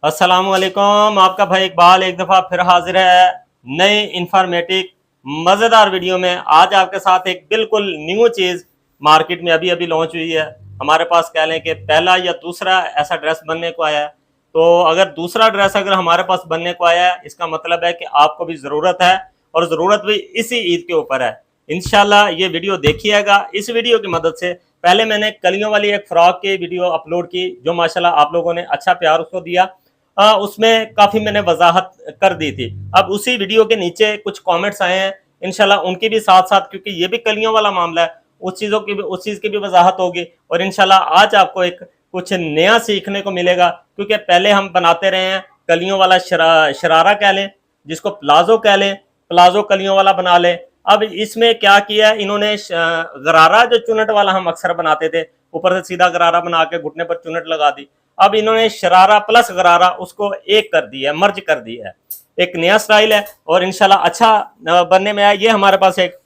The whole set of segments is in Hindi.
अस्सलामुअलैकुम। आपका भाई इकबाल एक दफ़ा फिर हाजिर है नए इंफॉर्मेटिव मज़ेदार वीडियो में। आज आपके साथ एक बिल्कुल न्यू चीज़ मार्केट में अभी अभी लॉन्च हुई है। हमारे पास कह लें कि पहला या दूसरा ऐसा ड्रेस बनने को आया है। तो अगर दूसरा ड्रेस अगर हमारे पास बनने को आया है, इसका मतलब है कि आपको भी ज़रूरत है, और ज़रूरत भी इसी ईद के ऊपर है। इंशाल्लाह ये वीडियो देखिएगा। इस वीडियो की मदद से पहले मैंने कलियों वाली एक फ्रॉक की वीडियो अपलोड की, जो माशाल्लाह आप लोगों ने अच्छा प्यार उसको दिया। उसमें काफ़ी मैंने वजाहत कर दी थी। अब उसी वीडियो के नीचे कुछ कमेंट्स आए हैं, इंशाल्लाह उनके भी साथ साथ, क्योंकि ये भी कलियों वाला मामला है, उस चीज़ की भी वजाहत होगी। और इंशाल्लाह आज आपको एक कुछ नया सीखने को मिलेगा, क्योंकि पहले हम बनाते रहे हैं कलियों वाला शरारा कह लें, जिसको प्लाजो कह लें, प्लाजो कलियों वाला बना लें। अब इसमें क्या किया इन्होंने, गरारा जो चुनट वाला हम अक्सर बनाते थे, ऊपर से सीधा गरारा बना के घुटने पर चुनट लगा दी। अब इन्होंने शरारा प्लस गरारा उसको एक कर दिया है, मर्ज कर दिया है। एक नया स्टाइल है और इंशाल्लाह अच्छा बनने में आया। ये हमारे पास एक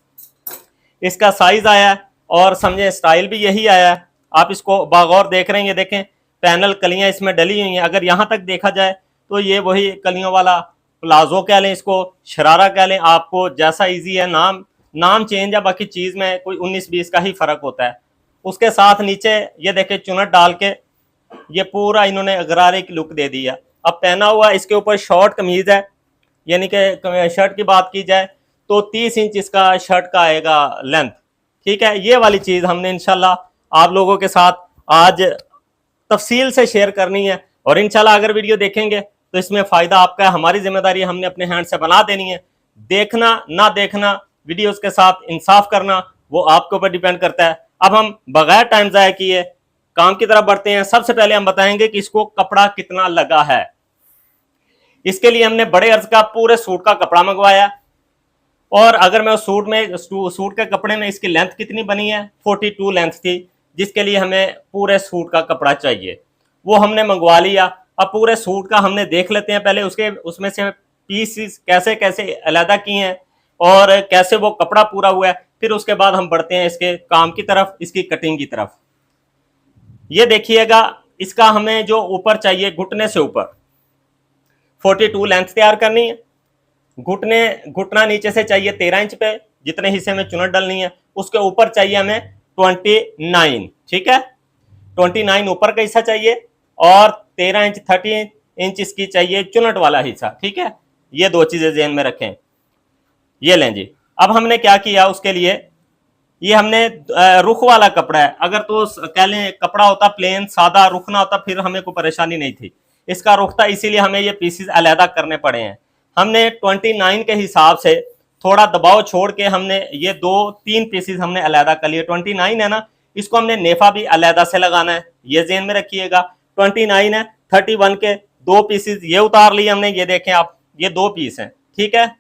इसका साइज आया है और समझे स्टाइल भी यही आया है। आप इसको बागौर देख रहे हैं, ये देखें पैनल कलियां इसमें डली हुई हैं। अगर यहाँ तक देखा जाए तो ये वही कलियों वाला प्लाजो कह लें, इसको शरारा कह लें, आपको जैसा इजी है नाम चेंज है, बाकी चीज़ में कोई 19-20 का ही फर्क होता है। उसके साथ नीचे ये देखें चुनट डाल के ये पूरा इन्होंने गरारे की लुक दे दी है। अब पहना हुआ इसके ऊपर शॉर्ट कमीज है, यानी कि शर्ट की बात की जाए तो 30 इंच इसका शर्ट का आएगा लेंथ। ठीक है, ये वाली चीज़ हमने इंशाल्लाह आप लोगों के साथ आज तफसील से शेयर करनी है। और इंशाल्लाह अगर वीडियो देखेंगे तो इसमें फ़ायदा आपका है, हमारी जिम्मेदारी हमने अपने हैंड से बना देनी है। देखना ना देखना, वीडियोस के साथ इंसाफ करना, वो आपके ऊपर डिपेंड करता है। अब हम बगैर टाइम ज़ाया किए काम की तरफ बढ़ते हैं। सबसे पहले हम बताएंगे कि इसको कपड़ा कितना लगा है। इसके लिए हमने बड़े अर्ज का पूरे सूट का कपड़ा मंगवाया, और अगर मैं उस सूट के कपड़े में इसकी लेंथ कितनी बनी है, 42 लेंथ थी, जिसके लिए हमें पूरे सूट का कपड़ा चाहिए, वो हमने मंगवा लिया। अब पूरे सूट का हमने देख लेते हैं पहले उसमें से पीसेस कैसे कैसे अलहदा किए हैं और कैसे वो कपड़ा पूरा हुआ है। फिर उसके बाद हम बढ़ते हैं इसके काम की तरफ, इसकी कटिंग की तरफ। ये देखिएगा, इसका हमें जो ऊपर चाहिए घुटने से ऊपर 42 लेंथ तैयार करनी है। घुटना नीचे से चाहिए 13 इंच पे, जितने हिस्से में चुनट डलनी है। उसके ऊपर चाहिए हमें 29, ठीक है, 29 ऊपर का हिस्सा चाहिए, और 13 इंच 30 इंच इसकी चाहिए चुनट वाला हिस्सा। ठीक है, ये दो चीजें ध्यान में रखें। ये लें जी। अब हमने क्या किया उसके लिए, ये हमने रुख वाला कपड़ा है। अगर तो कह लें कपड़ा होता प्लेन सादा रुख ना होता, फिर हमें कोई परेशानी नहीं थी। इसका रुख था, इसीलिए हमें ये पीसेस अलहदा करने पड़े हैं। हमने 29 के हिसाब से थोड़ा दबाव छोड़ के हमने ये 2-3 पीसेस हमने अलहदा कर लिए। 29 है ना, इसको हमने नेफा भी अलहदा से लगाना है, ये जेन में रखिएगा। 29 है, 31 के 2 पीसेस ये उतार लिए हमने, ये देखें आप, ये 2 पीस हैं, ठीक है,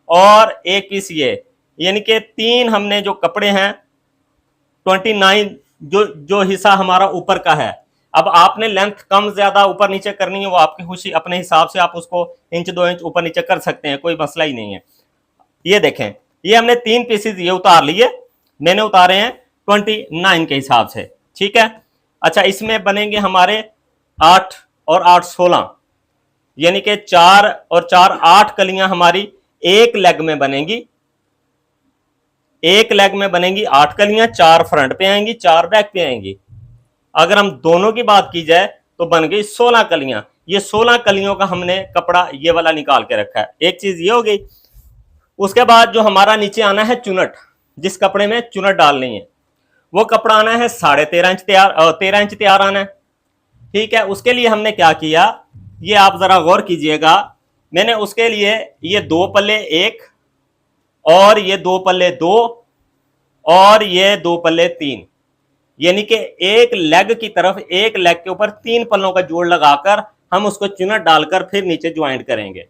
और 1 पीस ये, यानी कि 3 हमने जो कपड़े हैं 29 जो हिस्सा हमारा ऊपर का है। अब आपने लेंथ कम ज्यादा ऊपर नीचे करनी है, वो आपकी खुशी, अपने हिसाब से आप उसको 1-2 इंच ऊपर नीचे कर सकते हैं, कोई मसला ही नहीं है। ये देखें, ये हमने 3 पीसेस ये उतार लिए, मैंने उतारे हैं 29 के हिसाब से, ठीक है। अच्छा, इसमें बनेंगे हमारे 8 और 8 16, यानी कि 4 और 4 8 कलियां हमारी एक लेग में बनेंगी। एक लेग में बनेंगी 8 कलियां, 4 फ्रंट पे आएंगी, 4 बैक पे आएंगी। अगर हम दोनों की बात की जाए तो बन गई 16 कलियां। ये 16 कलियों का हमने कपड़ा ये वाला निकाल के रखा है। एक चीज ये हो गई। उसके बाद जो हमारा नीचे आना है चुनट, जिस कपड़े में चुनट डालनी है, वो कपड़ा आना है 13.5 इंच तैयार, 13 इंच तैयार आना है, ठीक है। उसके लिए हमने क्या किया, ये आप जरा गौर कीजिएगा। मैंने उसके लिए ये 2 पल्ले 1, और ये 2 पल्ले 2, और ये 2 पल्ले 3, यानी कि एक लेग की तरफ, एक लेग के ऊपर 3 पल्लों का जोड़ लगाकर हम उसको चुनट डालकर फिर नीचे ज्वाइंट करेंगे।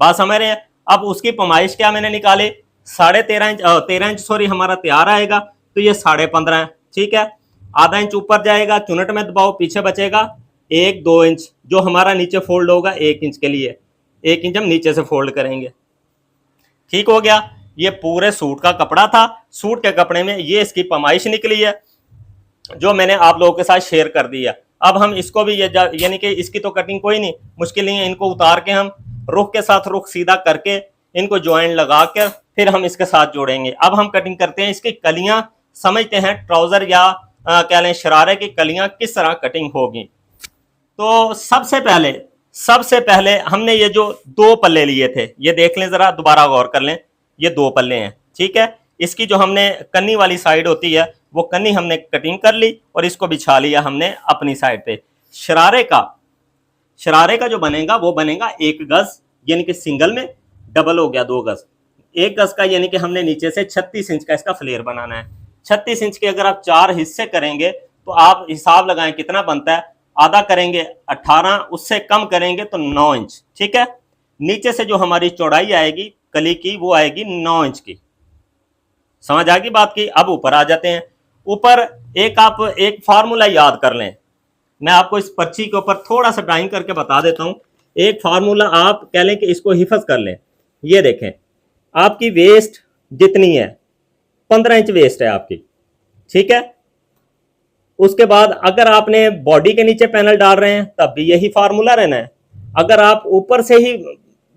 बात समझ रहे हैं। अब उसकी पैमाइश क्या मैंने निकाली, 13.5 इंच, 13 इंच सॉरी हमारा तैयार आएगा, तो ये 15.5 है, ठीक है। आधा इंच ऊपर जाएगा, चुनट में दबाओ, पीछे बचेगा 1-2 इंच, जो हमारा नीचे फोल्ड होगा 1 इंच के लिए, 1 इंच हम नीचे से फोल्ड करेंगे। ठीक हो गया। ये पूरे सूट का कपड़ा था। सूट के कपड़े में ये इसकी पैमाइश निकली है, जो मैंने आप लोगों के साथ शेयर कर दी है। अब हम इसको भी यानी कि इसकी तो कटिंग कोई नहीं, मुश्किल नहीं है, इनको उतार के हम रुख के साथ रुख सीधा करके इनको ज्वाइंट लगा कर फिर हम इसके साथ जोड़ेंगे। अब हम कटिंग करते हैं इसकी कलियां, समझते हैं ट्राउजर या कह लें शरारे की कलियां किस तरह कटिंग होगी। तो सबसे पहले हमने ये जो दो पल्ले लिए थे, ये देख लें जरा, दोबारा गौर कर लें, ये दो पल्ले हैं, ठीक है। इसकी जो हमने कन्नी वाली साइड होती है वो कन्नी हमने कटिंग कर ली और इसको बिछा लिया हमने अपनी साइड पे। शरारे का जो बनेगा वो बनेगा 1 गज, यानी कि सिंगल में, डबल हो गया 2 गज। 1 गज का यानी कि हमने नीचे से 36 इंच का इसका फ्लेयर बनाना है। 36 इंच के अगर आप 4 हिस्से करेंगे तो आप हिसाब लगाएं कितना बनता है, आधा करेंगे 18, उससे कम करेंगे तो 9 इंच, ठीक है। नीचे से जो हमारी चौड़ाई आएगी कली की वो आएगी 9 इंच की। समझ आ गई बात की। अब ऊपर आ जाते हैं। ऊपर आप एक फार्मूला याद कर लें, मैं आपको इस पर्ची के ऊपर थोड़ा सा ड्राइंग करके बता देता हूं। एक फार्मूला आप कह लें कि इसको हिफज कर लें। ये देखें, आपकी वेस्ट जितनी है 15 इंच वेस्ट है आपकी, ठीक है। उसके बाद अगर आपने बॉडी के नीचे पैनल डाल रहे हैं तब भी यही फार्मूला रहना है। अगर आप ऊपर से ही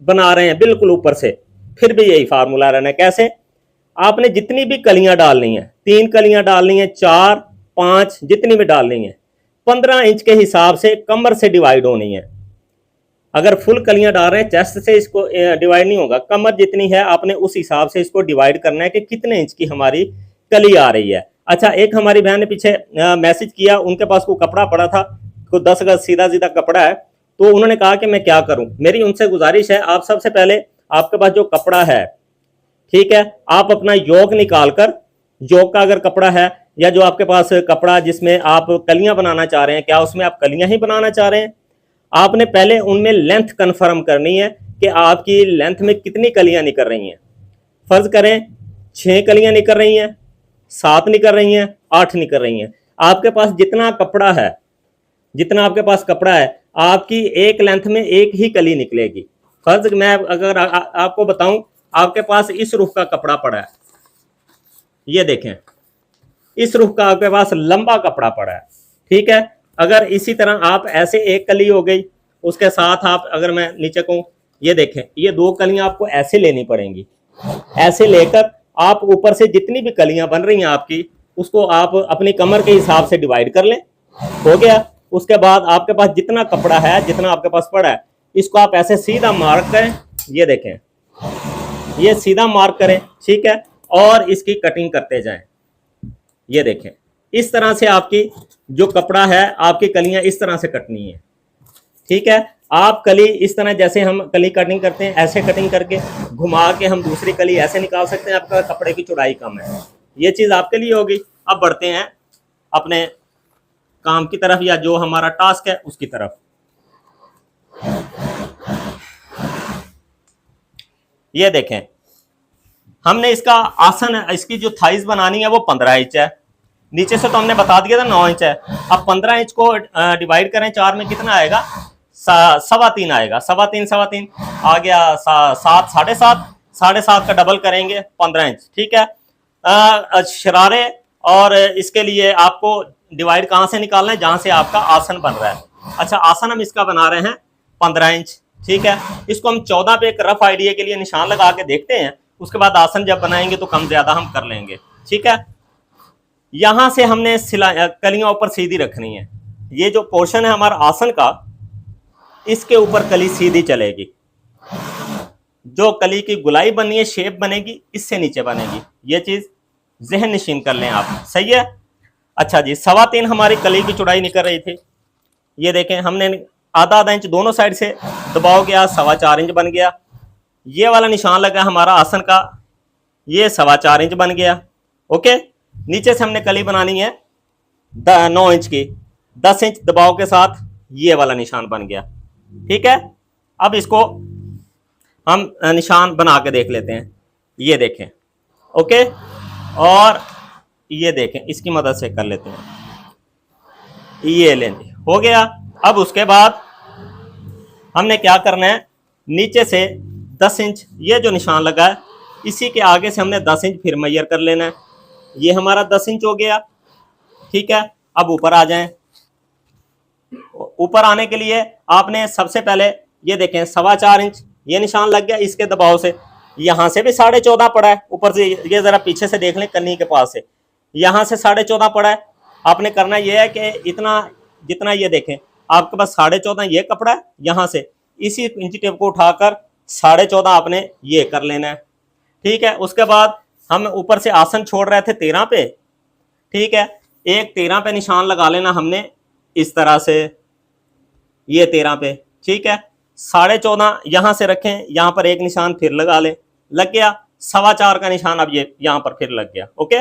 बना रहे हैं बिल्कुल ऊपर से, फिर भी यही फार्मूला रहना है। कैसे? आपने जितनी भी कलियां डालनी है, 3 कलियां डालनी है, 4, 5, जितनी भी डालनी है, 15 इंच के हिसाब से कमर से डिवाइड होनी है। अगर फुल कलियां डाल रहे हैं चेस्ट से इसको डिवाइड नहीं होगा, कमर जितनी है आपने उस हिसाब से इसको डिवाइड करना है कि कितने इंच की हमारी कली आ रही है। अच्छा, एक हमारी बहन ने पीछे मैसेज किया, उनके पास कोई कपड़ा पड़ा था, कोई 10 गज सीधा सीधा कपड़ा है, तो उन्होंने कहा कि मैं क्या करूं। मेरी उनसे गुजारिश है, आप सबसे पहले आपके पास जो कपड़ा है, ठीक है, आप अपना योग निकाल कर, योग का अगर कपड़ा है या जो आपके पास कपड़ा जिसमें आप कलियां बनाना चाह रहे हैं, क्या उसमें आप कलियां ही बनाना चाह रहे हैं, आपने पहले उनमें लेंथ कंफर्म करनी है कि आपकी लेंथ में कितनी कलियां निकल रही हैं। फर्ज करें 6 कलियां निकल रही हैं, 7 निकल रही हैं, 8 निकल रही हैं। आपके पास जितना कपड़ा है, जितना आपके पास कपड़ा है, आपकी एक लेंथ में एक ही कली निकलेगी। फर्ज मैं अगर आपको बताऊं, आपके पास इस रुख का कपड़ा पड़ा है, ये देखें, इस रुख का आपके पास लंबा कपड़ा पड़ा है, ठीक है। अगर इसी तरह आप ऐसे एक कली हो गई, उसके साथ आप अगर मैं नीचे कहूं, ये देखें, ये 2 कलियां आपको ऐसे लेनी पड़ेंगी। ऐसे लेकर आप ऊपर से जितनी भी कलियां बन रही हैं आपकी, उसको आप अपनी कमर के हिसाब से डिवाइड कर लें, हो गया। उसके बाद आपके पास जितना कपड़ा है, जितना आपके पास पड़ा है, इसको आप ऐसे सीधा मार्क करें, ये देखें, ये सीधा मार्क करें, ठीक है, और इसकी कटिंग करते जाएं। ये देखें, इस तरह से आपकी जो कपड़ा है, आपकी कलियां इस तरह से कटनी है, ठीक है। आप कली इस तरह, जैसे हम कली कटिंग करते हैं, ऐसे कटिंग करके घुमा के हम दूसरी कली ऐसे निकाल सकते हैं, आपका कपड़े की चौड़ाई कम है। ये चीज आपके लिए होगी। अब बढ़ते हैं अपने काम की तरफ, या जो हमारा टास्क है उसकी तरफ। ये देखें, हमने इसका आसन, इसकी जो थाइज बनानी है वो 15 इंच है। नीचे से तो हमने बता दिया था 9 इंच है। अब 15 इंच को डिवाइड करें 4 में, कितना आएगा? 3.25 आएगा। 3.25 आ गया 7, 7.5, 7.5 का डबल करेंगे 15 इंच, ठीक है। शरारे और इसके लिए आपको डिवाइड कहाँ से निकालना है? जहां से आपका आसन बन रहा है। अच्छा, आसन हम इसका बना रहे हैं 15 इंच, ठीक है। इसको हम 14 पे एक रफ आइडिया के लिए निशान लगा के देखते हैं, उसके बाद आसन जब बनाएंगे तो कम ज्यादा हम कर लेंगे, ठीक है। यहां से हमने कलियां ऊपर सीधी रखनी है। ये जो पोर्शन है हमारा आसन का, इसके ऊपर कली सीधी चलेगी। जो कली की गुलाई बनी है, शेप बनेगी, इससे नीचे बनेगी। ये चीज जहन नशीन कर लें आप, सही है। अच्छा जी, 3.25 हमारी कली की चौड़ाई निकल रही थी। ये देखें, हमने आधा इंच दोनों साइड से दबाव गया, 4.25 इंच बन गया। ये वाला निशान लगा हमारा आसन का, ये 4.25 इंच बन गया। ओके, नीचे से हमने कली बनानी है 9 इंच की, 10 इंच दबाव के साथ ये वाला निशान बन गया, ठीक है। अब इसको हम निशान बना के देख लेते हैं। ये देखें, ओके, और ये देखें, इसकी मदद से कर लेते हैं। ये लेंगे, हो गया। अब उसके बाद हमने क्या करना है, नीचे से 10 इंच ये जो निशान लगा है, इसी के आगे से हमने 10 इंच फिर मैयर कर लेना है। ये हमारा 10 इंच हो गया, ठीक है। अब ऊपर आ जाएं, ऊपर आने के लिए आपने सबसे पहले ये देखें 4.25 इंच ये निशान लग गया इसके दबाव से। यहां से भी 14.5 पड़ा है ऊपर से, ये जरा पीछे से देख लें कन्नी के पास से, यहां से 14.5 पड़ा है। आपने करना यह है कि इतना जितना ये देखें आपके पास 14.5 ये कपड़ा है, यहां से इसी इंची टेप को उठाकर 14.5 आपने ये कर लेना है। ठीक है, उसके बाद हम ऊपर से आसन छोड़ रहे थे 13 पे। ठीक है, एक 13 पे निशान लगा लेना हमने इस तरह से, ये 13 पे। ठीक है, 14.5 यहां से रखें, यहां पर एक निशान फिर लगा लें, लग गया 4.25 का निशान। अब ये यहां पर फिर लग गया। ओके,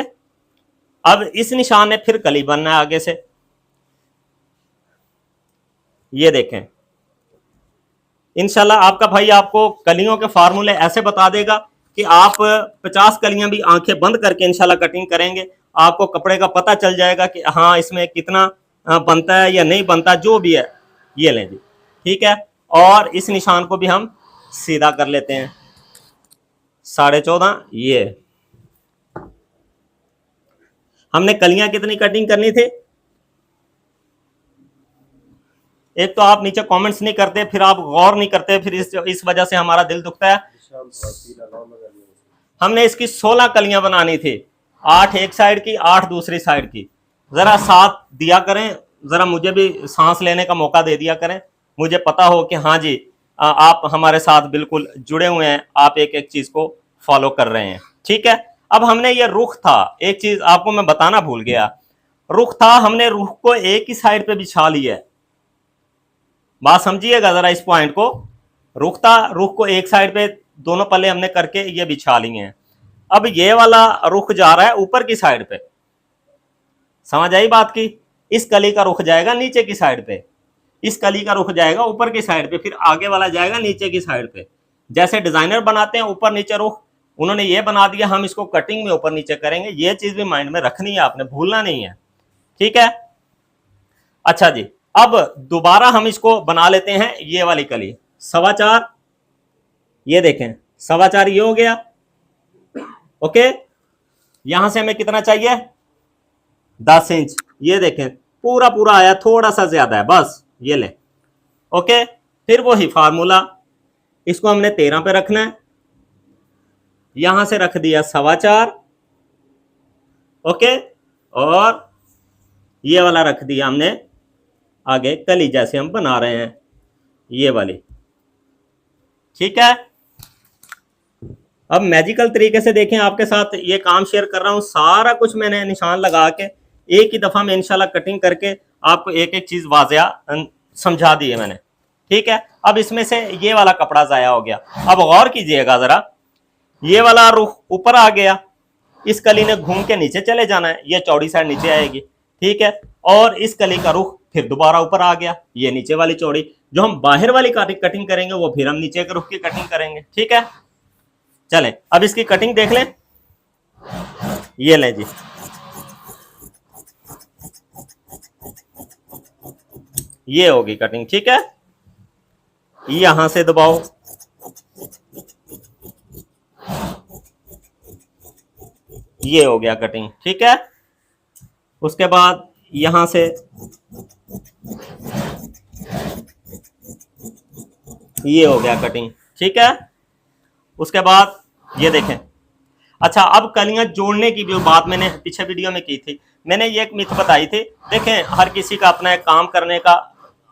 अब इस निशान ने फिर कली बनना है आगे से। ये देखें इंशाल्लाह आपका भाई आपको कलियों के फार्मूले ऐसे बता देगा कि आप 50 कलियां भी आंखें बंद करके इंशाल्लाह कटिंग करेंगे, आपको कपड़े का पता चल जाएगा कि हाँ इसमें कितना बनता है या नहीं बनता, जो भी है। ये लें जी, ठीक है। और इस निशान को भी हम सीधा कर लेते हैं 14.5। ये हमने कलियां कितनी कटिंग करनी थी, एक तो आप नीचे कमेंट्स नहीं करते, फिर आप गौर नहीं करते, फिर इस वजह से हमारा दिल दुखता है। हमने इसकी 16 कलियां बनानी थी, 8 एक साइड की 8 दूसरी साइड की। जरा साथ दिया करें, जरा मुझे भी सांस लेने का मौका दे दिया करें, मुझे पता हो कि हाँ जी आप हमारे साथ बिल्कुल जुड़े हुए हैं, आप एक एक चीज को फॉलो कर रहे हैं। ठीक है, अब हमने ये रुख था, एक चीज आपको मैं बताना भूल गया, रुख था, हमने रुख को एक ही साइड पे बिछा लिया है। बात समझिएगा जरा इस पॉइंट को, रुख था, रुख को एक साइड पे दोनों पल्ले हमने करके ये बिछा लिए हैं। अब ये वाला रुख जा रहा है ऊपर की साइड पे, समझ आई बात की। इस कली का रुख जाएगा नीचे की साइड पे, इस कली का रुख जाएगा ऊपर की साइड पे, फिर आगे वाला जाएगा नीचे की साइड पे। जैसे डिजाइनर बनाते हैं ऊपर नीचे रुख, उन्होंने ये बना दिया, हम इसको कटिंग में ऊपर नीचे करेंगे। ये चीज भी माइंड में रखनी है, आपने भूलना नहीं है। ठीक है, अच्छा जी, अब दोबारा हम इसको बना लेते हैं। ये वाली कली 4.25, ये देखें 4.25 ये हो गया। ओके, यहां से हमें कितना चाहिए, 10 इंच। ये देखें पूरा पूरा आया, थोड़ा सा ज्यादा है बस, ये ले। ओके, फिर वही फार्मूला, इसको हमने 13 पे रखना है, यहां से रख दिया 4.25। ओके, और ये वाला रख दिया हमने आगे कली जैसे हम बना रहे हैं, ये वाली। ठीक है, अब मैजिकल तरीके से देखें, आपके साथ ये काम शेयर कर रहा हूं, सारा कुछ मैंने निशान लगा के एक ही दफा में इंशाल्लाह कटिंग करके आपको एक एक चीज वाज़िया समझा दी है मैंने। ठीक है, अब इसमें से ये वाला कपड़ा जाया हो गया। अब गौर कीजिएगा जरा, ये वाला रुख ऊपर आ गया, इस कली ने घूम के नीचे चले जाना है, ये चौड़ी साइड नीचे आएगी। ठीक है, और इस कली का रुख फिर दोबारा ऊपर आ गया, ये नीचे वाली चौड़ी। जो हम बाहर वाली कटिंग करेंगे वो फिर हम नीचे के रुख की कटिंग करेंगे। ठीक है, चलें अब इसकी कटिंग देख लें। ये लें जी, ये होगी कटिंग। ठीक है, यहां से दबाओ, ये हो गया कटिंग। ठीक है, उसके बाद यहां से ये हो गया कटिंग। ठीक है, उसके बाद ये देखें। अच्छा, अब कलियां जोड़ने की जो बात मैंने पीछे वीडियो में की थी, मैंने ये एक मिथ बताई थी। देखें, हर किसी का अपना एक काम करने का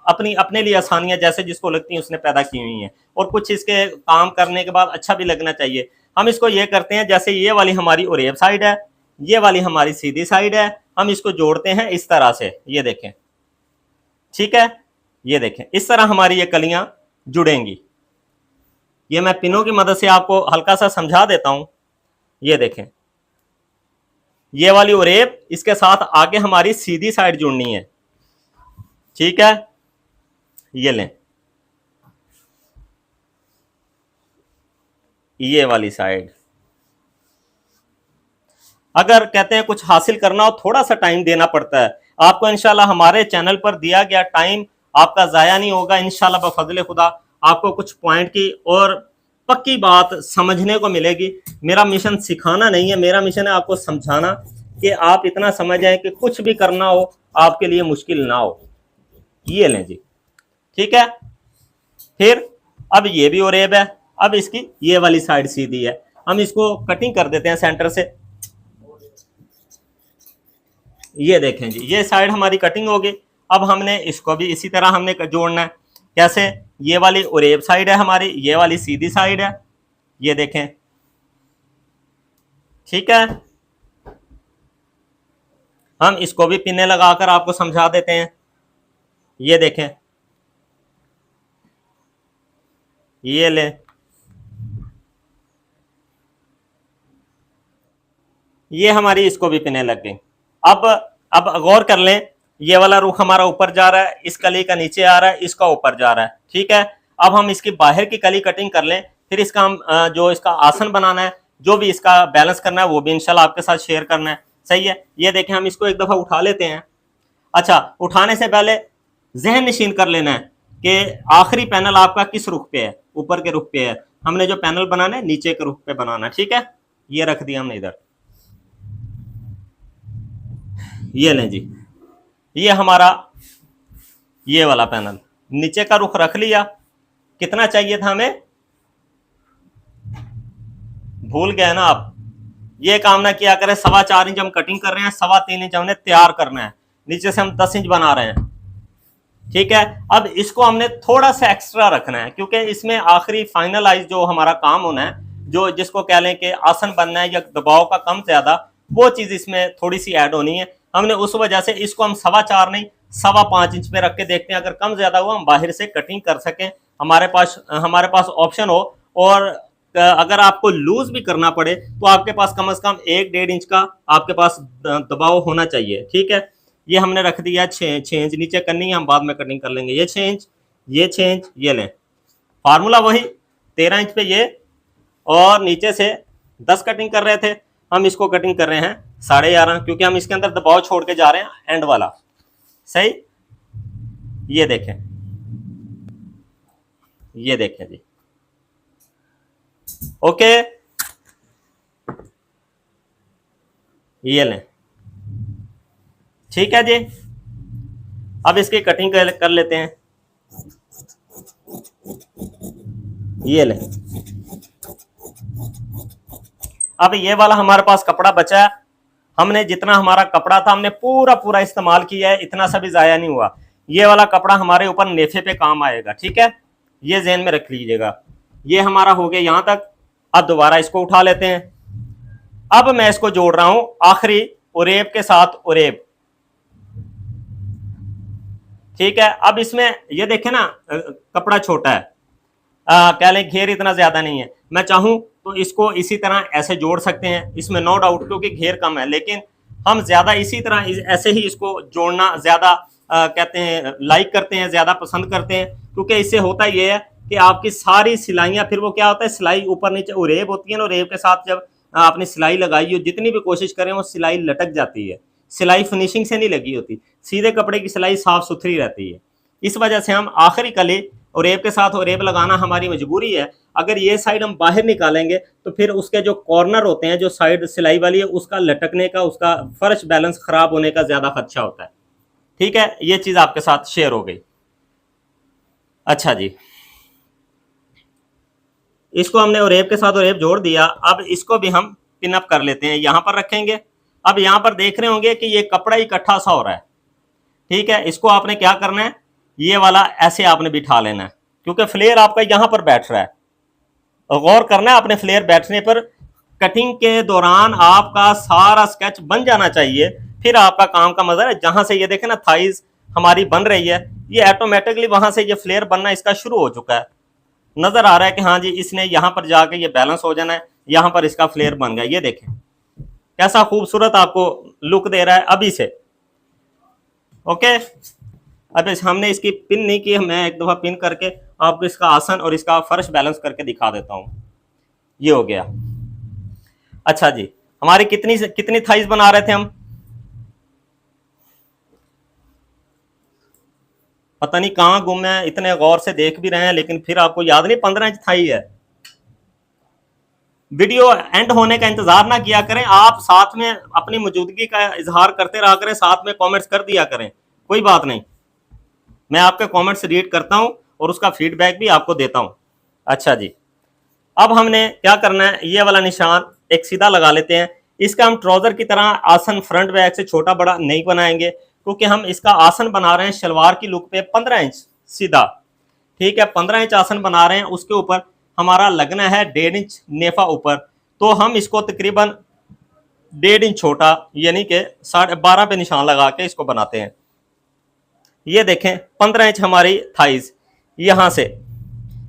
अपनी अपने लिए आसानियां जैसे जिसको लगती हैं उसने पैदा की हुई हैं, और कुछ इसके काम करने के बाद अच्छा भी लगना चाहिए। हम इसको ये करते हैं, जैसे ये वाली हमारी उरेब साइड है, ये वाली हमारी सीधी साइड है, हम इसको जोड़ते हैं इस तरह से, ये देखें। ठीक है, ये देखें इस तरह हमारी ये कलियां जुड़ेंगी। ये मैं पिनों की मदद से आपको हल्का सा समझा देता हूं। ये देखें, ये वाली उरेब, इसके साथ आगे हमारी सीधी साइड जुड़नी है। ठीक है, ये लें, ये वाली साइड। अगर कहते हैं कुछ हासिल करना हो, थोड़ा सा टाइम देना पड़ता है आपको। इंशाल्लाह हमारे चैनल पर दिया गया टाइम आपका जाया नहीं होगा इंशाल्लाह बफजले खुदा। आपको कुछ पॉइंट की और पक्की बात समझने को मिलेगी। मेरा मिशन सिखाना नहीं है, मेरा मिशन है आपको समझाना, कि आप इतना समझ जाए कि कुछ भी करना हो आपके लिए मुश्किल ना हो। ये लें जी, ठीक है। फिर अब ये भी ओरेब है, अब इसकी ये वाली साइड सीधी है, हम इसको कटिंग कर देते हैं सेंटर से। ये देखें जी, ये साइड हमारी कटिंग होगी। अब हमने इसको भी इसी तरह हमने जोड़ना है। कैसे? ये वाली ओरेब साइड है हमारी, ये वाली सीधी साइड है, ये देखें, ठीक है। हम इसको भी पिने लगाकर आपको समझा देते हैं। ये देखें, ये लें, ये हमारी इसको भी पिने लग गई। अब गौर कर लें, ये वाला रुख हमारा ऊपर जा रहा है, इस कली का नीचे आ रहा है, इसका ऊपर जा रहा है, ठीक है। अब हम इसकी बाहर की कली कटिंग कर लें, फिर इसका हम जो इसका आसन बनाना है, जो भी इसका बैलेंस करना है, वो भी इंशाल्लाह आपके साथ शेयर करना है। सही है। ये देखें, हम इसको एक दफा उठा लेते हैं। अच्छा, उठाने से पहले जहन नशीन कर लेना है कि आखिरी पैनल आपका किस रुख पे है, ऊपर के रुख पे है। हमने जो पैनल बनाना है नीचे के रुख पे बनाना है, ठीक है। ये रख दिया हमने इधर, ये लें जी, ये हमारा ये वाला पैनल, नीचे का रुख रख लिया। कितना चाहिए था हमें, भूल गए ना आप। ये काम ना किया करें, 4.25 इंच हम कटिंग कर रहे हैं, 3.25 इंच हमने तैयार करना है, नीचे से हम 10 इंच बना रहे हैं, ठीक है। अब इसको हमने थोड़ा सा एक्स्ट्रा रखना है, क्योंकि इसमें आखिरी फाइनलाइज जो हमारा काम होना है, जो जिसको कह लें कि आसन बनना है या दबाव का कम ज्यादा, वो चीज इसमें थोड़ी सी ऐड होनी है। हमने उस वजह से इसको हम 4.25 नहीं 5.25 इंच पे रख के देखते हैं, अगर कम ज्यादा हुआ हम बाहर से कटिंग कर सकें, हमारे पास ऑप्शन हो। और अगर आपको लूज भी करना पड़े तो आपके पास कम से कम 1-1.5 इंच का आपके पास दबाव होना चाहिए, ठीक है। ये हमने रख दिया 6 इंच, नीचे करनी है, हम बाद में कटिंग कर लेंगे। ये 6 इंच, ये 6 इंच, ये लें, फार्मूला वही 13 इंच पे ये, और नीचे से 10 कटिंग कर रहे थे, हम इसको कटिंग कर रहे हैं 11.5, क्योंकि हम इसके अंदर दबाव छोड़ के जा रहे हैं एंड वाला। सही। ये देखें, ये देखें जी, ओके, ये लें, ठीक है जी। अब इसकी कटिंग कर लेते हैं, ये लें। अब ये वाला हमारे पास कपड़ा बचा है, हमने जितना हमारा कपड़ा था हमने पूरा पूरा इस्तेमाल किया है, इतना सा भी जाया नहीं हुआ। ये वाला कपड़ा हमारे ऊपर नेफे पे काम आएगा, ठीक है, ये ज़हन में रख लीजिएगा। ये हमारा हो गया यहां तक। अब दोबारा इसको उठा लेते हैं। अब मैं इसको जोड़ रहा हूं आखिरी उरेब के साथ उरेब, ठीक है। अब इसमें ये देखें ना, कपड़ा छोटा है, कह लें घेर इतना ज्यादा नहीं है। मैं चाहूं तो इसको इसी तरह ऐसे जोड़ सकते हैं, इसमें नो डाउट, क्योंकि घेर कम है, लेकिन हम ज्यादा इसी तरह ऐसे ही इसको जोड़ना ज्यादा कहते हैं लाइक करते हैं, ज्यादा पसंद करते हैं, क्योंकि इससे होता ये है कि आपकी सारी सिलाइयां, फिर वो क्या होता है, सिलाई ऊपर नीचे उरेब होती है ना, उरेब के साथ जब आपने सिलाई लगाई हो, जितनी भी कोशिश करें वो सिलाई लटक जाती है, सिलाई फिनिशिंग से नहीं लगी होती, सीधे कपड़े की सिलाई साफ सुथरी रहती है। इस वजह से हम आखिरी कली उरेब के साथ उरेब लगाना हमारी मजबूरी है। अगर ये साइड हम बाहर निकालेंगे तो फिर उसके जो कॉर्नर होते हैं, जो साइड सिलाई वाली है, उसका लटकने का, उसका फर्श बैलेंस खराब होने का ज्यादा खदशा होता है, ठीक है। ये चीज आपके साथ शेयर हो गई। अच्छा जी, इसको हमने उरेब के साथ उरेब जोड़ दिया। अब इसको भी हम पिन अप कर लेते हैं, यहां पर रखेंगे। अब यहां पर देख रहे होंगे कि ये कपड़ा इकट्ठा सा हो रहा है, ठीक है। इसको आपने क्या करना है, ये वाला ऐसे आपने बिठा लेना है, क्योंकि फ्लेयर आपका यहां पर बैठ रहा है। गौर करना है, अपने फ्लेयर बैठने पर कटिंग के दौरान आपका सारा स्केच बन जाना चाहिए, फिर आपका काम का मजा है। जहां से ये देखें ना थाइज हमारी बन रही है, ये ऑटोमेटिकली वहां से ये फ्लेयर बनना इसका शुरू हो चुका है। नजर आ रहा है कि हाँ जी, इसने यहाँ पर जाके ये बैलेंस हो जाना है, यहाँ पर इसका फ्लेयर बन गया। ये देखें कैसा खूबसूरत आपको लुक दे रहा है अभी से, ओके। अब हमने इसकी पिन नहीं की, मैं एक दफा पिन करके आपको इसका आसन और इसका फर्श बैलेंस करके दिखा देता हूं। ये हो गया। अच्छा जी, हमारी कितनी थाइज बना रहे थे हम, पता नहीं कहां गुम है, इतने गौर से देख भी रहे हैं लेकिन फिर आपको याद नहीं 15 इंच थाई है। वीडियो एंड होने का इंतजार ना किया करें, आप साथ में अपनी मौजूदगी का इजहार करते रहा करें, साथ में कमेंट्स कर दिया करें, कोई बात नहीं। मैं आपके कमेंट्स रीड करता हूं और उसका फीडबैक भी आपको देता हूं। अच्छा जी, अब हमने क्या करना है, ये वाला निशान एक सीधा लगा लेते हैं। इसका हम ट्राउजर की तरह आसन फ्रंट बैक से छोटा बड़ा नहीं बनाएंगे, क्योंकि हम इसका आसन बना रहे हैं शलवार की लुक पे 15 इंच सीधा। ठीक है, 15 इंच आसन बना रहे हैं, उसके ऊपर हमारा लगना है 1.5 इंच नेफा ऊपर। तो हम इसको तकरीबन 1.5 इंच छोटा यानी कि 12.5 पे निशान लगा के इसको बनाते हैं। ये देखें 15 इंच हमारी थाइज, यहां से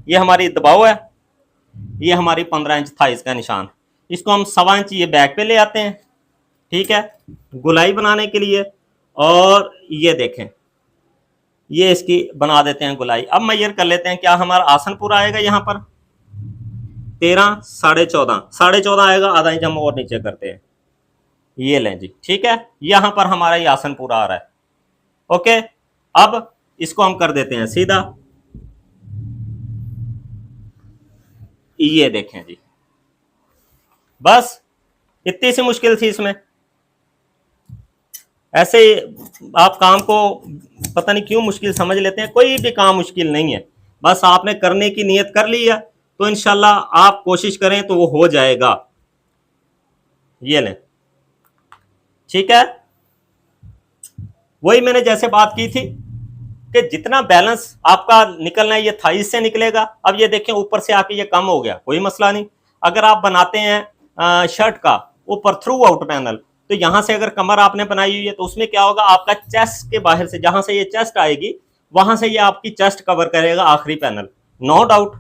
ये हमारी दबाव है, ये हमारी 15 इंच थाइज का निशान। इसको हम 1.25 इंच ये बैक पे ले आते हैं, ठीक है, गुलाई बनाने के लिए। और ये देखें, ये इसकी बना देते हैं गुलाई। अब मेजर कर लेते हैं क्या हमारा आसन पूरा आएगा। यहाँ पर 13, 14.5, 14.5 आएगा, आधा इंच हम और नीचे करते हैं। ये लें जी, ठीक है, यहां पर हमारा ये आसन पूरा आ रहा है। ओके, अब इसको हम कर देते हैं सीधा। ये देखें जी, बस इतनी सी मुश्किल थी इसमें। ऐसे आप काम को पता नहीं क्यों मुश्किल समझ लेते हैं, कोई भी काम मुश्किल नहीं है। बस आपने करने की नियत कर ली है तो इंशाल्लाह आप कोशिश करें तो वो हो जाएगा। ये लें, ठीक है, वही मैंने जैसे बात की थी कि जितना बैलेंस आपका निकलना है ये थाइस से निकलेगा। अब ये देखें ऊपर से आके ये कम हो गया, कोई मसला नहीं। अगर आप बनाते हैं शर्ट का ऊपर थ्रू आउट पैनल, तो यहां से अगर कमर आपने बनाई हुई है तो उसमें क्या होगा, आपका चेस्ट के बाहर से जहां से ये चेस्ट आएगी वहां से ये आपकी चेस्ट कवर करेगा आखिरी पैनल। नो डाउट,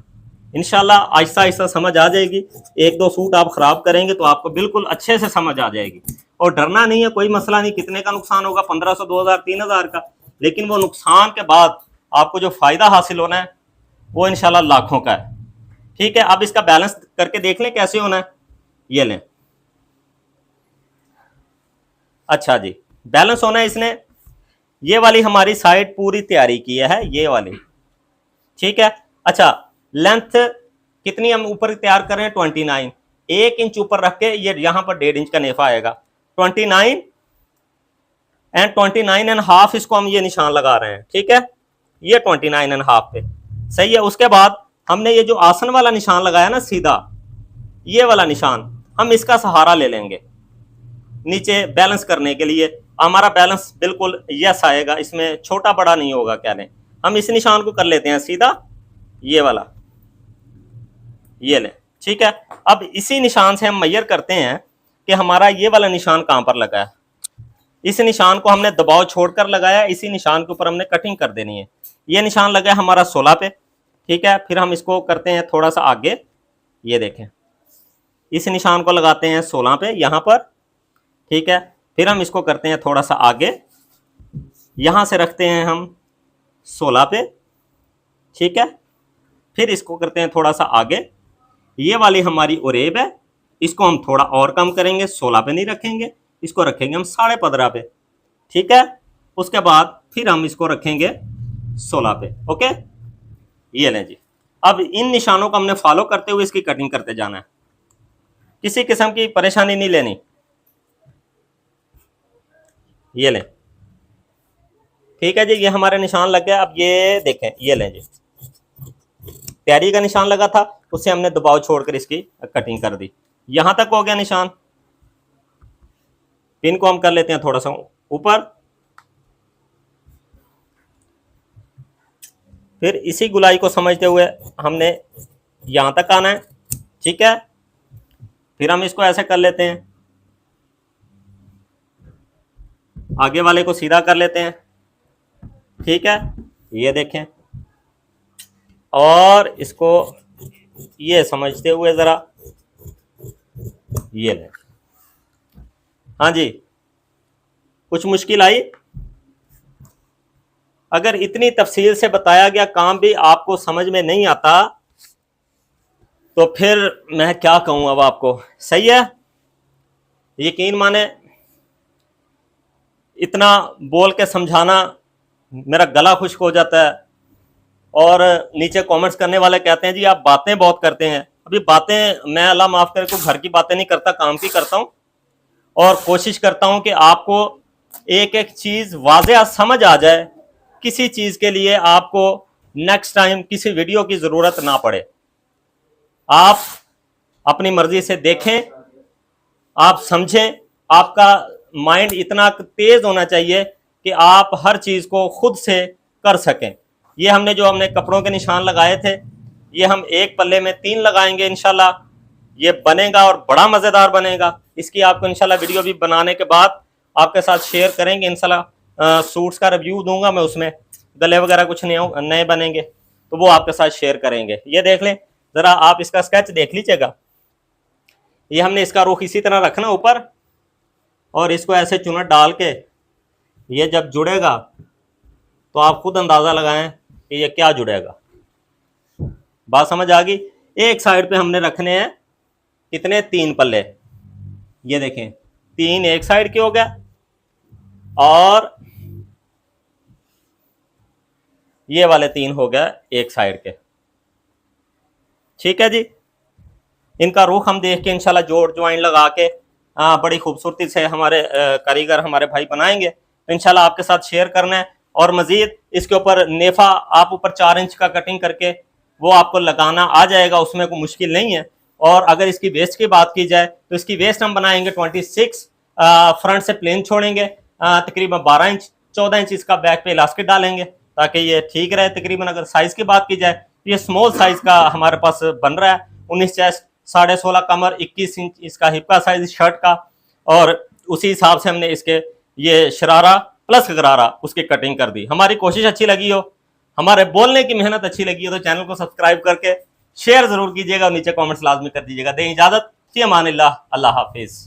इंशाल्लाह आहिस्ता आहिस्ता समझ आ जाएगी। एक दो सूट आप खराब करेंगे तो आपको बिल्कुल अच्छे से समझ आ जाएगी। और डरना नहीं है, कोई मसला नहीं। कितने का नुकसान होगा, 1500, 2000, 3000 का, लेकिन वो नुकसान के बाद आपको जो फायदा हासिल होना है वो इंशाल्लाह लाखों का है। ठीक है, अब इसका बैलेंस करके देख लें कैसे होना है। ये लें, अच्छा जी, बैलेंस होना है इसने। ये वाली हमारी साइड पूरी तैयारी की है, ये वाली, ठीक है। अच्छा, लेंथ कितनी हम ऊपर तैयार कर रहे हैं, 29। 1 इंच ऊपर रख के ये यहां पर 1.5 इंच का नेफा आएगा। 29 एंड 29.5 इसको हम ये निशान लगा रहे हैं, ठीक है, ये 29.5 पे सही है। उसके बाद हमने ये जो आसन वाला निशान लगाया ना सीधा, ये वाला निशान हम इसका सहारा ले लेंगे नीचे बैलेंस करने के लिए। हमारा बैलेंस बिल्कुल यस आएगा, इसमें छोटा बड़ा नहीं होगा। क्या लें, हम इस निशान को कर लेते हैं सीधा, ये वाला, ये लें, ठीक है। अब इसी निशान से हम मेजर करते हैं कि हमारा ये वाला निशान कहां पर लगा है। इस निशान को हमने दबाव छोड़कर लगाया, इसी निशान के ऊपर हमने कटिंग कर देनी है। ये निशान लगा है हमारा 16 पे, ठीक है। फिर हम इसको करते हैं थोड़ा सा आगे, ये देखें, इस निशान को लगाते हैं 16 पे यहां पर, ठीक है। फिर हम इसको करते हैं थोड़ा सा आगे, यहां से रखते हैं हम 16 पे, ठीक है। फिर इसको करते हैं थोड़ा सा आगे, ये वाली हमारी उरेब है, इसको हम थोड़ा और कम करेंगे, 16 पे नहीं रखेंगे, इसको रखेंगे हम 15.5 पे, ठीक है। उसके बाद फिर हम इसको रखेंगे 16 पे, ओके। ये लें जी, अब इन निशानों को हमने फॉलो करते हुए इसकी कटिंग करते जाना है, किसी किस्म की परेशानी नहीं लेनी। ये लें, ठीक है जी, ये हमारे निशान लग गया। अब ये देखें, ये लें जी, तैयारी का निशान लगा था, उससे हमने दबाव छोड़कर इसकी कटिंग कर दी। यहां तक हो गया निशान। पिन को हम कर लेते हैं थोड़ा सा ऊपर, फिर इसी गुलाई को समझते हुए हमने यहां तक आना है, ठीक है। फिर हम इसको ऐसे कर लेते हैं, आगे वाले को सीधा कर लेते हैं, ठीक है। ये देखें, और इसको ये समझते हुए जरा ये लें। हाँ जी, कुछ मुश्किल आई? अगर इतनी तफसील से बताया गया काम भी आपको समझ में नहीं आता तो फिर मैं क्या कहूं अब आपको। सही है, यकीन माने इतना बोल के समझाना मेरा गला खुश्क हो जाता है। और नीचे कमेंट्स करने वाले कहते हैं जी आप बातें बहुत करते हैं। अभी बातें मैं अल्लाह माफ़ करे कोई घर की बातें नहीं करता, काम की करता हूँ। और कोशिश करता हूँ कि आपको एक एक चीज़ वाज़ेह समझ आ जाए किसी चीज के लिए आपको नेक्स्ट टाइम किसी वीडियो की जरूरत ना पड़े। आप अपनी मर्जी से देखें, आप समझें, आपका माइंड इतना तेज होना चाहिए कि आप हर चीज को खुद से कर सकें। ये हमने कपड़ों के निशान लगाए थे, ये हम एक पल्ले में 3 लगाएंगे इंशाल्लाह। ये बनेगा और बड़ा मजेदार बनेगा। इसकी आपको इंशाल्लाह वीडियो भी बनाने के बाद आपके साथ शेयर करेंगे इंशाल्लाह। सूट्स का रिव्यू दूंगा मैं, उसमें गले वगैरह कुछ नए बनेंगे तो वो आपके साथ शेयर करेंगे। ये देख लें जरा, आप इसका स्केच देख लीजिएगा। ये हमने इसका रुख इसी तरह रखना ऊपर, और इसको ऐसे चुनट डाल के ये जब जुड़ेगा तो आप खुद अंदाजा लगाएं कि ये क्या जुड़ेगा। बात समझ आ गई। एक साइड पे हमने रखने हैं कितने, 3 पल्ले। ये देखें 3 एक साइड के हो गया, और ये वाले 3 हो गया एक साइड के। ठीक है जी। इनका रुख हम देख के इंशाल्लाह जोड़ ज्वाइन लगा के बड़ी खूबसूरती से हमारे कारीगर हमारे भाई बनाएंगे, तो इंशाल्लाह आपके साथ शेयर करना है। और मजीद इसके ऊपर नेफा आप ऊपर 4 इंच का कटिंग करके वो आपको लगाना आ जाएगा, उसमें कोई मुश्किल नहीं है। और अगर इसकी वेस्ट की बात की जाए तो इसकी वेस्ट हम बनाएंगे 26, फ्रंट से प्लेन छोड़ेंगे, तकरीबन 12 इंच, 14 इंच इसका बैक पे इलास्टिक डालेंगे ताकि ये ठीक रहे तकरीबन। अगर साइज की बात की जाए तो ये स्मॉल साइज का हमारे पास बन रहा है। 19 चेस्ट, 16.5 कमर, 21 इंच इसका हिप का साइज शर्ट का, और उसी हिसाब से हमने इसके ये शरारा प्लस गरारा उसकी कटिंग कर दी। हमारी कोशिश अच्छी लगी हो, हमारे बोलने की मेहनत अच्छी लगी हो तो चैनल को सब्सक्राइब करके शेयर जरूर कीजिएगा और नीचे कमेंट्स लाजमी कर दीजिएगा। दें इजाजत, फी अमानिल्लाह, अल्लाह हाफिज।